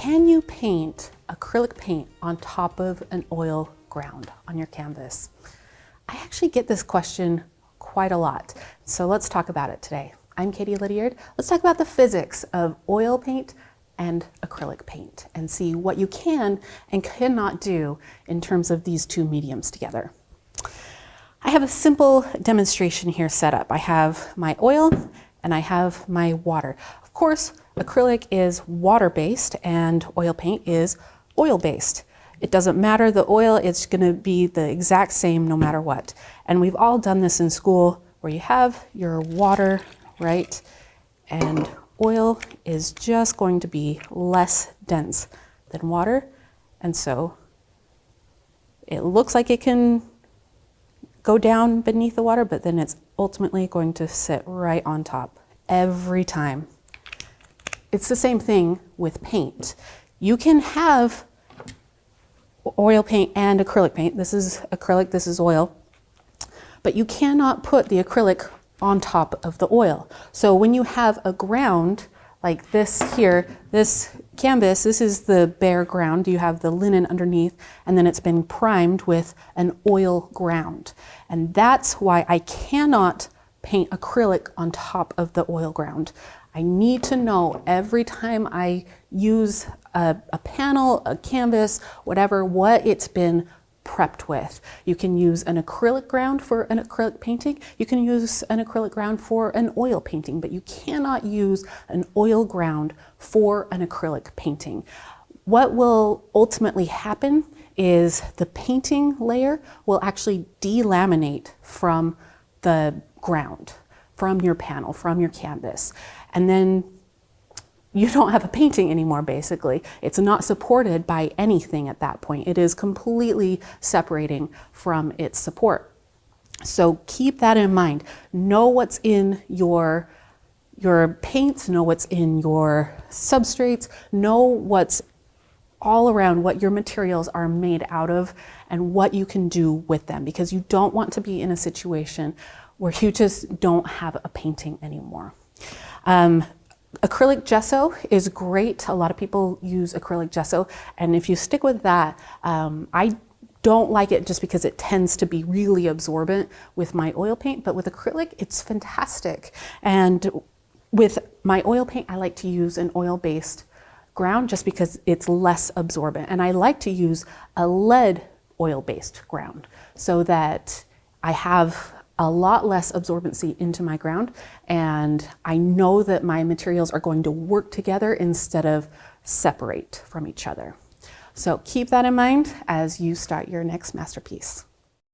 Can you paint acrylic paint on top of an oil ground on your canvas? I actually get this question quite a lot, so let's talk about it today. I'm Katie Lydiard. Let's talk about the physics of oil paint and acrylic paint and see what you can and cannot do in terms of these two mediums together. I have a simple demonstration here set up. I have my oil and I have my water. Of course, acrylic is water-based and oil paint is oil-based. It doesn't matter the oil, it's gonna be the exact same no matter what. And we've all done this in school where you have your water, right? And oil is just going to be less dense than water. And so it looks like it can go down beneath the water, but then it's ultimately going to sit right on top every time. It's the same thing with paint. You can have oil paint and acrylic paint. This is acrylic, this is oil, but you cannot put the acrylic on top of the oil. So when you have a ground like this here, this canvas, this is the bare ground. You have the linen underneath, and then it's been primed with an oil ground. And that's why I cannot paint acrylic on top of the oil ground. I need to know every time I use a panel, a canvas, whatever, what it's been prepped with. You can use an acrylic ground for an acrylic painting. You can use an acrylic ground for an oil painting, but you cannot use an oil ground for an acrylic painting. What will ultimately happen is the painting layer will actually delaminate from the ground, from your panel, from your canvas. And then you don't have a painting anymore, basically. It's not supported by anything at that point. It is completely separating from its support. So keep that in mind. Know what's in your paints, know what's in your substrates, know what's all around, what your materials are made out of and what you can do with them, because you don't want to be in a situation where you just don't have a painting anymore. Acrylic gesso is great. A lot of people use acrylic gesso, and if you stick with that, I don't like it just because it tends to be really absorbent with my oil paint, but with acrylic, it's fantastic. And with my oil paint, I like to use an oil-based ground just because it's less absorbent. And I like to use a lead oil-based ground so that I have a lot less absorbency into my ground, and I know that my materials are going to work together instead of separate from each other. So keep that in mind as you start your next masterpiece.